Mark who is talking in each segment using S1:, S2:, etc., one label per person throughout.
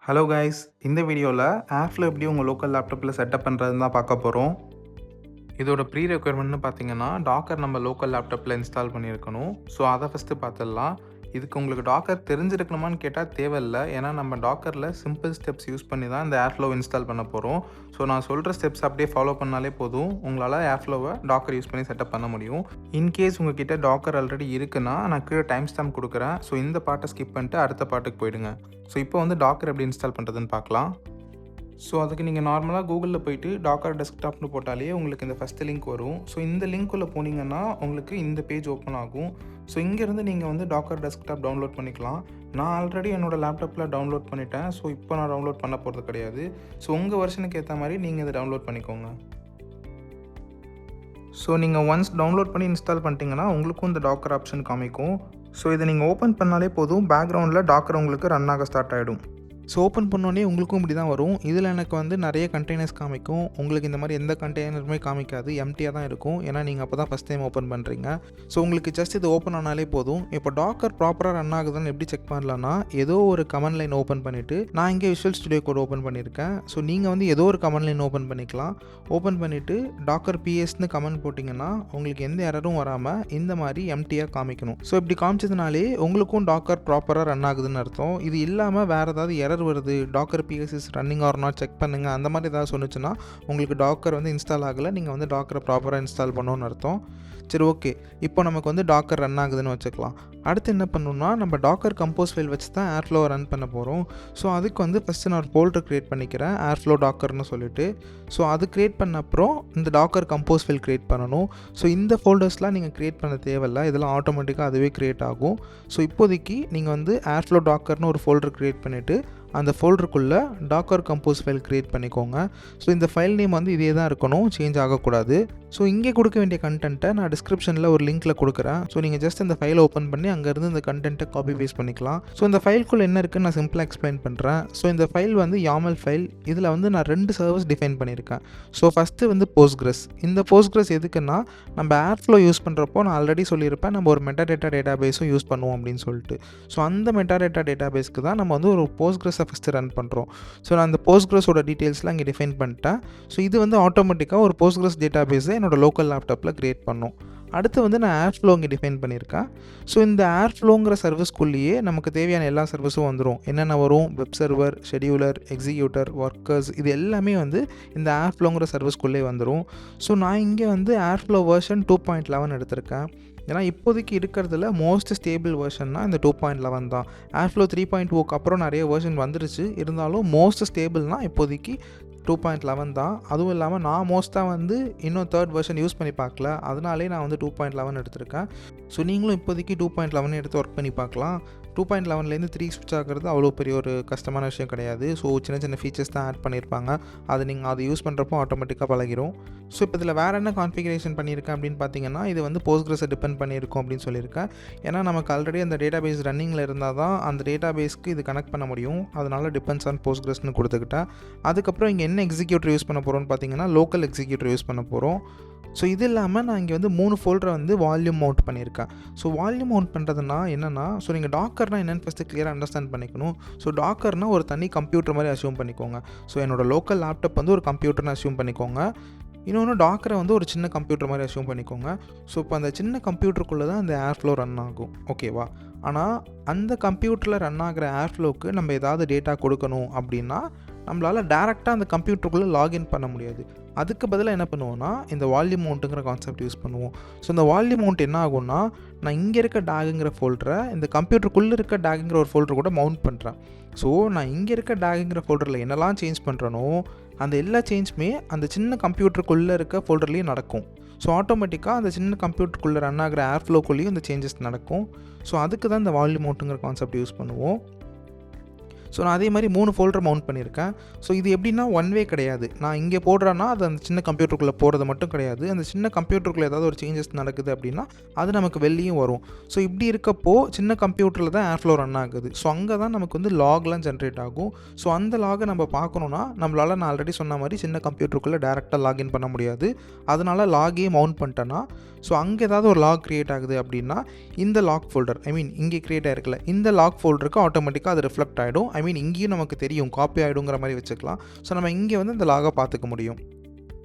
S1: Hello guys, இந்த வீடியோவில் airflow எப்படி உங்கள் லோக்கல் லேப்டாப்பில் செட்டப் பண்ணுறதுன்னு தான் பார்க்க போகிறோம். இதோட ப்ரீ ரெக்யர்மெண்ட்னு பார்த்தீங்கன்னா டாக்கர் நம்ம லோக்கல் லேப்டாப்பில் இன்ஸ்டால் பண்ணியிருக்கணும். ஸோ அதை ஃபஸ்ட்டு பார்த்துடலாம். இதுக்கு உங்களுக்கு டாக்கர் தெரிஞ்சிருக்கணுமான்னு கேட்டால் தேவையில்லை. ஏன்னா நம்ம டாக்கரில் சிம்பிள் ஸ்டெப்ஸ் யூஸ் பண்ணி தான் இந்த ஏர்ஃப்ளோ இன்ஸ்டால் பண்ண போகிறோம். ஸோ நான் சொல்கிற ஸ்டெப்ஸ் அப்படியே ஃபாலோ பண்ணாலே போதும், உங்களால் ஏர்ஃப்ளோவை டாக்கர் யூஸ் பண்ணி செட்டப் பண்ண முடியும். இன்கேஸ் உங்ககிட்ட டாக்கர் ஆல்ரெடி இருக்குன்னா நான் கீழே டைம் ஸ்டாம்ப் கொடுக்குறேன். ஸோ இந்த பாட்டை ஸ்கிப் பண்ணிட்டு அடுத்த பாட்டுக்கு போயிடுங்க. ஸோ இப்போ வந்து டாக்கர் எப்படி இன்ஸ்டால் பண்ணுறதுன்னு பார்க்கலாம். ஸோ அதுக்கு நீங்கள் நார்மலாக கூகுளில் போய்ட்டு டாக்கர் டெஸ்க்டாப்னு போட்டாலே உங்களுக்கு இந்த ஃபஸ்ட்டு லிங்க் வரும். ஸோ இந்த லிங்க்குள்ளே போனீங்கன்னா உங்களுக்கு இந்த பேஜ் ஓப்பன் ஆகும். ஸோ இங்கேருந்து நீங்கள் வந்து டாக்கர் டெஸ்க்டாப் டவுன்லோட் பண்ணிக்கலாம். நான் ஆல்ரெடி என்னோடய லேப்டாப்பில் டவுன்லோட் பண்ணிட்டேன். ஸோ இப்போ நான் டவுன்லோட் பண்ண போகிறது கிடையாது. ஸோ உங்கள் வெர்ஷனுக்கு ஏற்ற மாதிரி நீங்கள் இதை டவுன்லோட் பண்ணிக்கோங்க. ஸோ நீங்கள் ஒன்ஸ் டவுன்லோட் பண்ணி இன்ஸ்டால் பண்ணிட்டீங்கன்னா உங்களுக்கும் இந்த டாக்கர் ஆப்ஷன் காமிக்கும். ஸோ இதை நீங்கள் ஓப்பன் பண்ணாலே போதும், பேக்ரவுண்டில் டாக்கர் உங்களுக்கு ரன் ஆக ஸ்டார்ட் ஆகிடும். ஸோ ஓப்பன் பண்ணோடனே உங்களுக்கும் இப்படி தான் வரும். இதில் எனக்கு வந்து நிறைய கண்டெய்னர்ஸ் காமிக்கும். உங்களுக்கு இந்த மாதிரி எந்த கண்டெய்னருமே காமிக்காது, எம்டியாக தான் இருக்கும். ஏன்னா நீங்கள் அப்போ தான் ஃபஸ்ட் டைம் ஓப்பன் பண்ணுறீங்க. ஸோ உங்களுக்கு ஜஸ்ட் இது ஓப்பன் ஆனாலே போதும். இப்போ டாக்கர் ப்ராப்பராக ரன் ஆகுதுன்னு எப்படி செக் பண்ணலான்னா, ஏதோ ஒரு கமெண்ட் லைன் ஓப்பன் பண்ணிவிட்டு, நான் இங்கே விஷுவல் ஸ்டுடியோ கோட் ஓப்பன் பண்ணியிருக்கேன். ஸோ நீங்கள் வந்து ஏதோ ஒரு கமெண்ட் லைன் ஓப்பன் பண்ணிக்கலாம். ஓப்பன் பண்ணிவிட்டு டாக்கர் பிஎஸ்ன்னு கமெண்ட் போட்டிங்கன்னா உங்களுக்கு எந்த எரரும் வராமல் இந்த மாதிரி எம்டியாக காமிக்கணும். ஸோ இப்படி காமிச்சதுனாலே உங்களுக்கும் டாக்கர் ப்ராப்பராக ரன் ஆகுதுன்னு அர்த்தம். இது இல்லாமல் வேறு ஏதாவது எரர் வருது, docker ps is running or not check பண்ணுங்க, அந்த மாதிரி ஏதாவது சொன்னிச்சுன்னா உங்களுக்கு டாக்கர் வந்து இன்ஸ்டால் ஆகலை, நீங்கள் வந்து டாக்கரை ப்ராப்பராக இன்ஸ்டால் பண்ணணும்னு அர்த்தம். சரி, ஓகே. இப்போ நமக்கு வந்து டாக்கர் ரன் ஆகுதுன்னு வச்சுக்கலாம். அடுத்து என்ன பண்ணணும்னா, நம்ம டாக்கர் கம்போஸ் ஃபைல் வச்சு தான் ஏர்ஃப்ளோவை ரன் பண்ண போகிறோம். ஸோ அதுக்கு வந்து ஃபஸ்ட்டு நான் ஒரு ஃபோல்டர் க்ரியேட் பண்ணிக்கிறேன், ஏர்ஃப்ளோ டாக்கர்னு சொல்லிட்டு. ஸோ அது க்ரியேட் பண்ண அப்புறம் இந்த டாக்கர் கம்போஸ் ஃபைல் க்ரியேட் பண்ணணும். ஸோ இந்த ஃபோல்டர்ஸ்லாம் நீங்கள் க்ரியேட் பண்ண தேவையில்லை, இதெல்லாம் ஆட்டோமேட்டிக்காக அதுவே க்ரியேட் ஆகும். ஸோ இப்போதைக்கு நீங்கள் வந்து ஏர்ஃப்ளோ டாக்கர்னு ஒரு ஃபோல்டர் க்ரியேட் பண்ணிவிட்டு அந்த ஃபோல்டருக்குள்ளே டாக்கர் கம்போஸ் ஃபைல் க்ரியேட் பண்ணிக்கோங்க. ஸோ இந்த ஃபைல் நேம் வந்து இதே தான் இருக்கணும், சேஞ்ச் ஆகக்கூடாது. ஸோ இங்கே கொடுக்க வேண்டிய கண்டென்ட்டை நான் டிஸ்கிரிப்ஷனில் ஒரு லிங்க்கில் கொடுக்குறேன். ஸோ நீங்கள் ஜஸ்ட் இந்த ஃபைலை ஓப்பன் பண்ணி அங்கேருந்து இந்த கண்டென்ட்டை காப்பி பேஸ்ட் பண்ணிக்கலாம். ஸோ இந்த ஃபைல்குள்ளே என்ன இருக்குன்னு நான் சிம்பிளாக எக்ஸ்பிளைன் பண்ணுறேன். ஸோ இந்த ஃபைல் வந்து YAML ஃபைல். இதில் வந்து நான் 2 சர்வர்ஸ் டிஃபைன் பண்ணியிருக்கேன். ஸோ ஃபஸ்ட்டு வந்து போஸ்ட்கிரஸ். இந்த போஸ்ட்கிரஸ் எதுக்குன்னா, நம்ம ஏர்ஃப்ளோ யூஸ் பண்ணுறப்போ நான் ஆல்ரெடி சொல்லியிருப்பேன், நம்ம ஒரு மெட்டாடேட்டா டேட்டாபேஸும் யூஸ் பண்ணுவோம் அப்படின்னு சொல்லிட்டு. ஸோ அந்த மெட்டாடேட்டா டேட்டாபேஸ்க்கு தான் நம்ம வந்து ஒரு போஸ்ட்கிரஸை ஃபஸ்ட்டு ரன் பண்ணுறோம். ஸோ நான் அந்த போஸ்ட்கிரஸோட டீட்டெயில்ஸ்லாம் இங்கே டிஃபைன் பண்ணிட்டேன். ஸோ இது வந்து ஆட்டோமேட்டிக்காக ஒரு போஸ்ட்கிரஸ் டேட்டாபேஸை என்னோட லோக்கல் லேப்டாப்பில் க்ரியேட் பண்ணோம். அடுத்து வந்து நான் ஏர்ஃப்ளோ இங்கே டிஃபைன் பண்ணியிருக்கேன். ஸோ இந்த ஏர்ஃப்ளோங்கிற சர்வீஸ்க்குள்ளேயே நமக்கு தேவையான எல்லா சர்வீஸும் வந்துடும். என்னென்ன வரும்? வெப்சர்வர், ஷெடியூலர், எக்ஸிக்யூட்டர், ஒர்க்கர்ஸ், இது எல்லாமே வந்து இந்த ஏர்ஃப்ளோங்கிற சர்வீஸ்க்குள்ளே வந்துடும். ஸோ நான் இங்கே வந்து ஏர்ஃப்ளோ வெர்ஷன் 2.11 எடுத்திருக்கேன். ஏன்னா இப்போதைக்கு இருக்கிறதுல மோஸ்ட் ஸ்டேபிள் வெர்ஷன்னா இந்த 2.11 தான். ஏர்ஃப்ளோ 3.0க்கு அப்புறம் நிறைய வெர்ஷன் வந்துருச்சு, இருந்தாலும் மோஸ்ட் ஸ்டேபிள்னால் இப்போதைக்கு 2.11 தான். அதுவும் இல்லாமல் நான் மோஸ்ட்டாக வந்து இன்னும் 3rd வெர்ஷன் யூஸ் பண்ணி பார்க்கல, அதனாலே நான் வந்து 2.11 எடுத்திருக்கேன். ஸோ நீங்களும் இப்போதைக்கு 2.11 எடுத்து ஒர்க் பண்ணி பார்க்கலாம். 2.11லேருந்து 3 ஸ்விட்ச் ஆகிறது அவ்வளோ பெரிய ஒரு கஷ்டமான விஷயம் கிடையாது. ஸோ சின்ன சின்ன ஃபீச்சர்ஸ் தான் ஆட் பண்ணியிருப்பாங்க, அது நீங்கள் அதை யூஸ் பண்ணுறப்போ ஆட்டோமேட்டிக்காக பழகிடும். ஸோ இப்போ இதில் வேறு என்ன கான்ஃபிகரேஷன் பண்ணியிருக்கேன் அப்படின்னு பார்த்தீங்கன்னா, இது வந்து போஸ்ட்கிரஸை டிபெண்ட் பண்ணியிருக்கும் அப்படின்னு சொல்லியிருக்கேன். ஏன்னா நமக்கு ஆல்ரெடி அந்த டேட்டாபேஸ் ரன்னிங்கில் இருந்தால் தான் அந்த டேட்டாபேஸ்க்கு இது கனெக்ட் பண்ண முடியும். அதனால் டிபெண்ட்ஸ் ஆன் போஸ்ட்கிரஸ்னு கொடுத்துக்கிட்டேன். அதுக்கப்புறம் இங்கே என்ன எக்ஸிக்யூட்டர் யூஸ் பண்ண போகிறோம்னு பார்த்தீங்கன்னா, லோக்கல் எக்ஸிக்யூட்டர் யூஸ் பண்ண போகிறோம். ஸோ இது இல்லாமல் நான் இங்கே வந்து 3 ஃபோல்டரை வந்து வால்யூம் மவுண்ட் பண்ணியிருக்கேன். ஸோ வால்யூம் மவுண்ட் பண்ணுறதுனா என்னென்னா, ஸோ நீங்கள் டாக்கர்னால் என்னென்னு ஃபஸ்ட்டு கிளியராக அண்டர்ஸ்டாண்ட் பண்ணிக்கணும். ஸோ டாக்கர்னால் ஒரு தனி கம்ப்யூட்டர் மாதிரி அஸ்யூம் பண்ணிக்கோங்க. ஸோ என்னோடய லோக்கல் லேப்டாப் வந்து ஒரு கம்ப்யூட்டர்னு அஸ்யூம் பண்ணிக்கோங்க. இன்னொன்று டாக்கரை வந்து ஒரு சின்ன கம்ப்யூட்டர் மாதிரி அஸ்யூம் பண்ணிக்கோங்க. ஸோ இப்போ அந்த சின்ன கம்ப்யூட்டருக்குள்ளே தான் இந்த ஏர்ஃப்ளோ ரன் ஆகும், ஓகேவா? ஆனால் அந்த கம்ப்யூட்டரில் ரன் ஆகிற ஏர்ஃப்ளோவுக்கு நம்ம ஏதாவது டேட்டா கொடுக்கணும் அப்படின்னா நம்மளால் டேரெக்டாக அந்த கம்ப்யூட்டருக்குள்ளே லாகின் பண்ண முடியாது. அதுக்கு பதிலாக என்ன பண்ணுவோன்னா, இந்த வால்யூம் மவுண்ட்டுங்கிற கான்செப்ட் யூஸ் பண்ணுவோம். ஸோ இந்த வால்யூம் மவுண்ட் என்ன ஆகும்னா, நான் இங்கே இருக்க டேகுங்கிற ஃபோல்டரை இந்த கம்ப்யூட்டருக்குள்ளே இருக்க டேகுங்கிற ஒரு ஃபோல்டர் கூட மவுண்ட் பண்ணுறேன். ஸோ நான் இங்கே இருக்க டேகுங்கிற ஃபோல்டரில் என்னெல்லாம் சேஞ்ச் பண்ணுறனோ அந்த எல்லா சேஞ்சுமே அந்த சின்ன கம்ப்யூட்டருக்குள்ளே இருக்க ஃபோல்டர்லேயும் நடக்கும். ஸோ ஆட்டோமேட்டிக்காக அந்த சின்ன கம்ப்யூட்டருக்குள்ளே ரன் ஆகிற ஏர்ஃப்ளோக்குள்ளேயும் இந்த சேஞ்சஸ் நடக்கும். ஸோ அதுக்கு தான் இந்த வால்யூம் மவுண்ட்டுங்கிற கான்செப்ட் யூஸ் பண்ணுவோம். ஸோ நான் அதே மாதிரி 3 ஃபோல்டர் மவுண்ட் பண்ணியிருக்கேன். ஸோ இது எப்படின்னா ஒன் வே கிடையாது. நான் இங்கே போடுறேன்னா அது அந்த சின்ன கம்ப்யூட்டருக்குள்ளே போகிறது மட்டும் கிடையாது. அந்த சின்ன கம்ப்யூட்டருக்குள்ளே ஏதாவது ஒரு சேஞ்சஸ் நடக்குது அப்படின்னா அது நமக்கு வெளியும் வரும். ஸோ இப்படி இருக்கப்போ சின்ன கம்ப்யூட்டரில் தான் ஏர்ஃப்ளோ ரன் ஆகுது. ஸோ அங்கே தான் நமக்கு வந்து லாக்லாம் ஜென்ரேட் ஆகும். ஸோ அந்த லாகை நம்ம பார்க்கணுன்னா நம்மளால் நான் ஆல்ரெடி சொன்ன மாதிரி சின்ன கம்ப்யூட்டருக்குள்ளே டேரெக்டாக லாகின் பண்ண முடியாது. அதனால் லாகே மவுண்ட் பண்ணிட்டேன்னா, ஸோ அங்கே ஏதாவது ஒரு லாக் க்ரியேட் ஆகுது அப்படின்னா இந்த லாக் ஃபோல்டர், இங்கே க்ரியேட் ஆகிருக்குல்ல, இந்த லாக் ஃபோல்டருக்கு ஆட்டோமேட்டிக்காக அது ரிஃப்ளெக்ட் ஆகிடும். மீன் இங்கேயும் நமக்கு தெரியும் காப்பி ஆகிடுங்கிற மாதிரி வச்சுக்கலாம். ஸோ நம்ம இங்கே வந்து இந்த லாகை பார்த்துக்க முடியும்.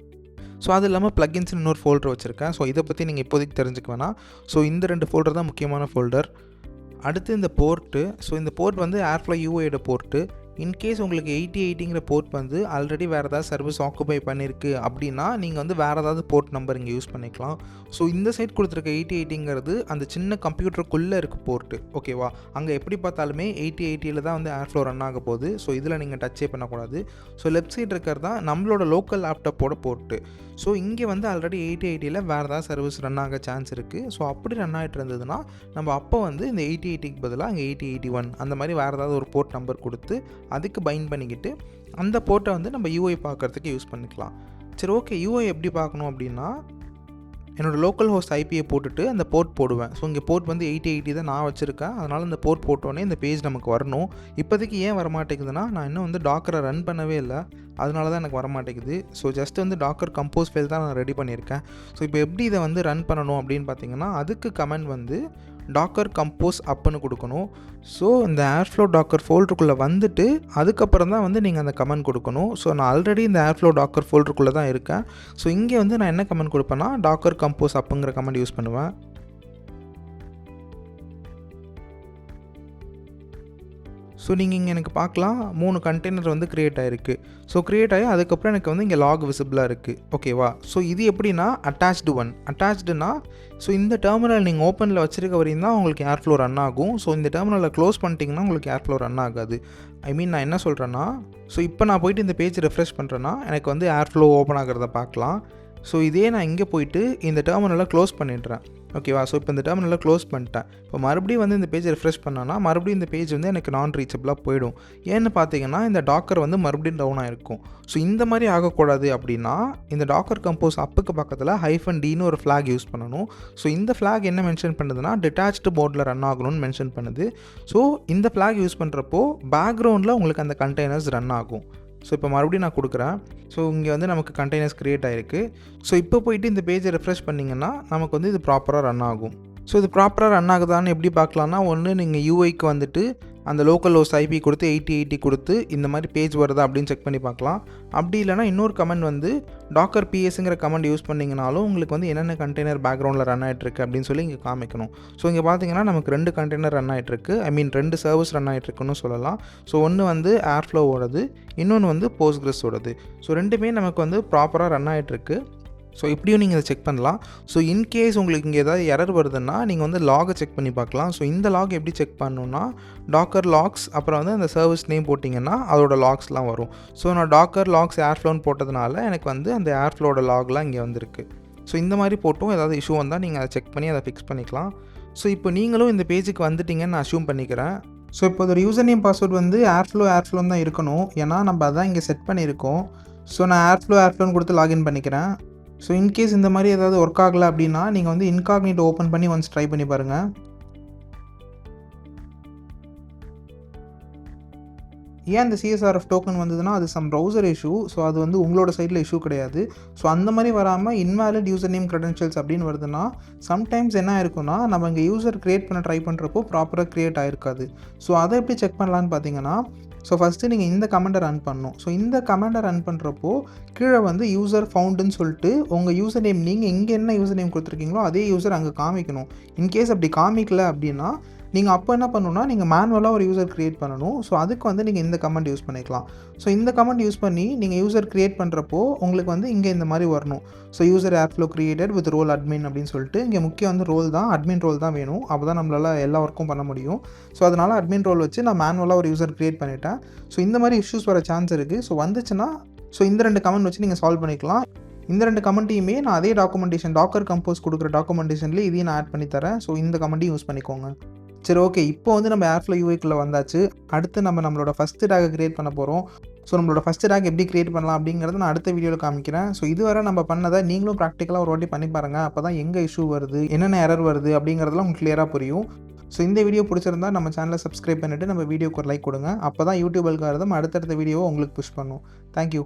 S1: ஸோ அது இல்லாமல் ப்ளக்கின்ஸ்னு இன்னொரு ஃபோல்டர் வச்சுருக்கேன். ஸோ இதை பற்றி நீங்கள் இப்போதைக்கு தெரிஞ்சுக்க வேணாம். ஸோ இந்த 2 ஃபோல்டர் தான் முக்கியமான ஃபோல்டர். அடுத்து இந்த போர்ட்டு. ஸோ இந்த போர்ட் வந்து ஏர்ஃப்ளோ யூஐயோட போர்ட்டு. இன்கேஸ் உங்களுக்கு 8080ங்கிற போர்ட் வந்து ஆல்ரெடி வேறு ஏதாவது சர்வீஸ் ஆக்குபை பண்ணியிருக்கு அப்படின்னா நீங்கள் வந்து வேறு ஏதாவது போர்ட் நம்பர் இங்கே யூஸ் பண்ணிக்கலாம். ஸோ இந்த சைட் கொடுத்துருக்க 8080ங்கிறது அந்த சின்ன கம்ப்யூட்டருக்குள்ளே இருக்குது போர்ட்டு, ஓகேவா? அங்கே எப்படி பார்த்தாலுமே 8080ல் தான் வந்து ஏர்ஃப்ளோ ரன் ஆக போகுது. ஸோ இதில் நீங்கள் டச்சே பண்ணக்கூடாது. ஸோ லெஃப்ட் சைடு இருக்கிறது தான் நம்மளோட லோக்கல் லேப்டாப்போட போர்ட்டு. ஸோ இங்கே வந்து ஆல்ரெடி 8080ல் வேறு ஏதாவது சர்வீஸ் ரன் ஆக சான்ஸ் இருக்குது. ஸோ அப்படி ரன் ஆகிட்டு இருந்ததுன்னா நம்ம அப்போ வந்து இந்த 8080க்கு பதிலாக அங்கே 8081 அந்த மாதிரி வேறு ஏதாவது ஒரு போர்ட் நம்பர் கொடுத்து அதுக்கு பைண்ட் பண்ணிக்கிட்டு அந்த போர்ட்டை வந்து நம்ம யூஐ பார்க்குறதுக்கு யூஸ் பண்ணிக்கலாம். சரி, ஓகே. யூஐ எப்படி பார்க்கணும் அப்படின்னா என்னோடய லோக்கல் ஹோஸ்ட் ஐபியை போட்டுட்டு அந்த போர்ட் போடுவேன். ஸோ இங்கே போர்ட் வந்து 8080 தான் நான் வச்சுருக்கேன். அதனால் இந்த போர்ட் போட்டோன்னே இந்த பேஜ் நமக்கு வரணும். இப்போதைக்கு ஏன் வரமாட்டேங்குதுன்னா நான் இன்னும் வந்து டாக்கரை ரன் பண்ணவே இல்லை, அதனால தான் எனக்கு வரமாட்டேங்குது. ஸோ ஜஸ்ட் வந்து டாக்கர் கம்போஸ் ஃபைல் தான் நான் ரெடி பண்ணியிருக்கேன். ஸோ இப்போ எப்படி இதை வந்து ரன் பண்ணணும் அப்படின்னு பார்த்தீங்கன்னா அதுக்கு கமெண்ட் வந்து டாக்கர் கம்போஸ் அப்புன்னு கொடுக்கணும். ஸோ இந்த ஏர்ஃப்ளோ டாக்கர் ஃபோல்டருக்குள்ளே வந்துட்டு அதுக்கப்புறம் தான் வந்து நீங்கள் அந்த கமெண்ட் கொடுக்கணும். ஸோ நான் ஆல்ரெடி இந்த ஏர்ஃப்ளோ டாக்கர் ஃபோல்டருக்குள்ளே தான் இருக்கேன். ஸோ இங்கே வந்து நான் என்ன கமெண்ட் கொடுப்பேன்னா டாக்கர் கம்போஸ் அப்புங்கிற கமெண்ட் யூஸ் பண்ணுவேன். ஸோ நீங்கள் இங்கே எனக்கு பார்க்கலாம் 3 கண்டெய்னர் வந்து க்ரியேட் ஆகிருக்கு. ஸோ க்ரியேட் ஆகி அதுக்கப்புறம் எனக்கு வந்து இங்கே லாக் விசிபிளாக இருக்குது, ஓகேவா? ஸோ இது எப்படின்னா அட்டாச்டுனா ஸோ இந்த டெர்மினல் நீங்கள் ஓப்பனில் வச்சுருக்க வரையும் தான் உங்களுக்கு ஏர்ஃப்ளோ ரன் ஆகும். ஸோ இந்த டெர்மினலை க்ளோஸ் பண்ணிட்டீங்கன்னா உங்களுக்கு ஏர்ஃப்ளோ ரன் ஆகாது. ஐ மீன் நான் என்ன சொல்கிறேன்னா, ஸோ இப்போ நான் போய்ட்டு இந்த பேஜ் ரெஃப்ரெஷ் பண்ணுறேன்னா எனக்கு வந்து ஏர்ஃப்ளோ ஓப்பன் ஆகிறத பார்க்கலாம். ஸோ இதே நான் இங்கே போய்ட்டு இந்த டெர்மினலை க்ளோஸ் பண்ணிடுறேன், ஓகேவா? ஸோ இப்போ இந்த டெர்மினலை க்ளோஸ் பண்ணிட்டேன். இப்போ மறுபடியும் வந்து இந்த பேஜை ரெஃப்ரெஷ் பண்ணோன்னா மறுபடியும் இந்த பேஜ் வந்து எனக்கு நான் ரீச்சபிளாக போயிடும். ஏன்னு பார்த்தீங்கன்னா இந்த டாக்கர் வந்து மறுபடியும் டவுன் ஆகிருக்கும். ஸோ இந்த மாதிரி ஆகக்கூடாது அப்படின்னா இந்த டாக்கர் கம்போஸ் அப்புக்கு பக்கத்தில் -dன்னு ஒரு ஃப்ளாக் யூஸ் பண்ணணும். ஸோ இந்த ஃப்ளாக் என்ன மென்ஷன் பண்ணுதுன்னா டிட்டாச்டு மோடில் ரன் ஆகணும்னு மென்ஷன் பண்ணுது. ஸோ இந்த ஃப்ளாக் யூஸ் பண்ணுறப்போ பேக்ரவுண்டில் உங்களுக்கு அந்த கண்டெய்னர்ஸ் ரன் ஆகும். ஸோ இப்போ மறுபடியும் நான் கொடுக்குறேன். ஸோ இங்கே வந்து நமக்கு கண்டெய்னர்ஸ் க்ரியேட் ஆகிருக்கு. ஸோ இப்போ போய்ட்டு இந்த பேஜை ரெஃப்ரெஷ் பண்ணிங்கன்னா நமக்கு வந்து இது ப்ராப்பராக ரன் ஆகும். ஸோ இது ப்ராப்பராக ரன் ஆகுதான்னு எப்படி பார்க்கலான்னா, ஒன்று நீங்கள் யூஐக்கு வந்துட்டு அந்த லோக்கல் ஹோஸ்ட் ஐபி கொடுத்து 8080 கொடுத்து இந்த மாதிரி பேஜ் வருதா அப்படின்னு செக் பண்ணி பார்க்கலாம். அப்படி இல்லைனா இன்னொரு கமெண்ட் வந்து டாக்கர் பிஎஸ்ங்கிற கமெண்ட் யூஸ் பண்ணிங்கனாலும் உங்களுக்கு வந்து என்னென்ன கண்டெய்னர் பேக்ரவுண்டில் ரன் ஆகிட்டுருக்கு அப்படின்னு சொல்லி இங்கே காமிக்கணும். ஸோ இங்கே பார்த்தீங்கன்னா நமக்கு 2 கண்டெய்னர் ரன் ஆகிட்டுருக்கு, ஐ மீன் 2 சர்வர்ஸ் ரன் ஆகிட்டுருக்குன்னு சொல்லலாம். ஸோ ஒன்று வந்து ஏர்ஃப்ளோவோடது, இன்னொன்று வந்து போஸ்ட்கிரஸோடது. ஸோ ரெண்டுமே நமக்கு வந்து ப்ராப்பராக ரன் ஆகிட்டுருக்கு. ஸோ இப்படியும் நீங்கள் இதை செக் பண்ணலாம். ஸோ இன்கேஸ் உங்களுக்கு இங்கே ஏதாவது எரர் வருதுன்னா நீங்கள் வந்து லாகை செக் பண்ணி பார்க்கலாம். ஸோ இந்த லாக் எப்படி செக் பண்ணணுன்னா டாக்கர் லாக்ஸ் அப்புறம் வந்து அந்த சர்வீஸ் நேம் போட்டிங்கன்னா அதோட லாக்ஸ்லாம் வரும். ஸோ நான் டாக்கர் லாக்ஸ் ஏர்ஃப்ளோன்னு போட்டதுனால எனக்கு வந்து அந்த ஏர்ஃப்ளோட லாக்லாம் இங்கே வந்திருக்கு. ஸோ இந்த மாதிரி போட்டும் ஏதாவது இஷ்யூ வந்தால் நீங்கள் அதை செக் பண்ணி அதை ஃபிக்ஸ் பண்ணிக்கலாம். ஸோ இப்போ நீங்களும் இந்த பேஜுக்கு வந்துட்டீங்கன்னு நான் அஷ்யூம் பண்ணிக்கிறேன். ஸோ இப்போ ஒரு யூசர் நேம் பாஸ்வேர்டு வந்து ஏர்ஃப்ளோன்னு தான் இருக்கணும், ஏன்னா நம்ம அதான் இங்கே செட் பண்ணியிருக்கோம். ஸோ நான் ஏர்ஃப்ளோன்னு கொடுத்து லாகின் பண்ணிக்கிறேன். ஸோ இன்கேஸ் இந்த மாதிரி ஏதாவது ஒர்க் ஆகலை அப்படின்னா நீங்கள் வந்து இன்காக்னிட்டோ ஓப்பன் பண்ணி ஒன்ஸ் ட்ரை பண்ணி பாருங்கள். ஏன் இந்த சிஎஸ்ஆர்எஃப் டோக்கன் வந்ததுன்னா அது சம் ப்ரௌசர் இஷ்யூ. ஸோ அது வந்து உங்களோட சைடில் இஷ்யூ கிடையாது. ஸோ அந்த மாதிரி வராமல் இன்வாலிட் யூசர் நேம் க்ரெடென்ஷியல்ஸ் அப்படின்னு வருதுன்னா சம்டைம்ஸ் என்ன ஆயிருக்குன்னா நம்ம இங்கே யூசர் க்ரியேட் பண்ண ட்ரை பண்ணுறப்போ ப்ராப்பராக க்ரியேட் ஆகிருக்காது. ஸோ அதை எப்படி செக் பண்ணலான்னு பார்த்தீங்கன்னா, ஸோ ஃபஸ்ட்டு நீங்கள் இந்த கமெண்டை ரன் பண்ணணும். ஸோ இந்த கமெண்டை ரன் பண்ணுறப்போ கீழே வந்து யூசர் ஃபவுண்டுன்னு சொல்லிட்டு உங்கள் யூசர் நேம் நீங்கள் இங்கே என்ன யூசர் நேம் கொடுத்துருக்கீங்களோ அதே யூசர் அங்கே காமிக்கணும். இன்கேஸ் அப்படி காமிக்கல அப்படின்னா நீங்கள் அப்போ என்ன பண்ணணும்னா நீங்கள் மேனுவலாக ஒரு யூசர் க்ரியேட் பண்ணணும். ஸோ அதுக்கு வந்து நீங்கள் இந்த கமெண்ட் யூஸ் பண்ணிக்கலாம். ஸோ இந்த கமெண்ட் யூஸ் பண்ணி நீங்கள் யூசர் க்ரியேட் பண்ணுறப்போ உங்களுக்கு வந்து இங்கே இந்த மாதிரி வரணும். So user Airflow created with role admin அப்படின்னு சொல்லிட்டு இங்கே முக்கியம் வந்து ரோல் தான், அட்மின் ரோல் தான் வேணும். அப்போ தான் நம்மளால் எல்லா ஒர்க்கும் பண்ண முடியும். ஸோ அதனால் அட்மின் ரோல் வச்சு நான் மேனுவலாக ஒரு யூசர் க்ரியேட் பண்ணிட்டேன். ஸோ இந்த மாதிரி இஷ்யூஸ் வர சான்ஸ் இருக்குது. ஸோ வந்துச்சுன்னா ஸோ இந்த 2 கமெண்ட் வச்சு நீங்கள் சால்வ் பண்ணிக்கலாம். இந்த 2 கமெண்ட்டையுமே நான் அதே டாக்குமெண்டேஷன் டாக்கர் கம்போஸ் கொடுக்குற டாக்குமெண்டேஷன்லேயே இதையும் நான் ஆட் பண்ணி தரேன். ஸோ இந்த கமெண்ட்டையும் யூஸ் பண்ணிக்கோங்க. சரி, ஓகே. இப்போ வந்து நம்ம ஏர்ஃப்ளோ யூஐக்குள்ளே வந்தாச்சு. அடுத்து நம்மளோட ஃபஸ்ட்டு டேகை க்ரியேட் பண்ண போகிறோம். ஸோ நம்மளோட ஃபஸ்ட்டு டேக் எப்படி க்ரியேட் பண்ணலாம் அப்படிங்கிறத நான் அடுத்த வீடியோவில் காமிக்கிறேன். ஸோ இதுவரை நம்ம பண்ணதை நீங்களும் ப்ராக்டிக்கலாக ஒரு வாட்டி பண்ணி பாருங்கள். அப்போ தான் எங்கே இஷ்யூ வருது, என்னென்ன எரர் வருது அப்படிங்கிறதுலாம் உங்களுக்கு கிளியராக புரியும். ஸோ இந்த வீடியோ பிடிச்சிருந்தா நம்ம சேனலை சப்ஸ்கிரைப் பண்ணிவிட்டு நம்ம வீடியோக்கு ஒரு லைக் கொடுங்க. அப்போ தான் யூடியூப் அல்காரிதம் அடுத்தடுத்த வீடியோவை உங்களுக்கு புஷ் பண்ணும். தேங்க்யூ.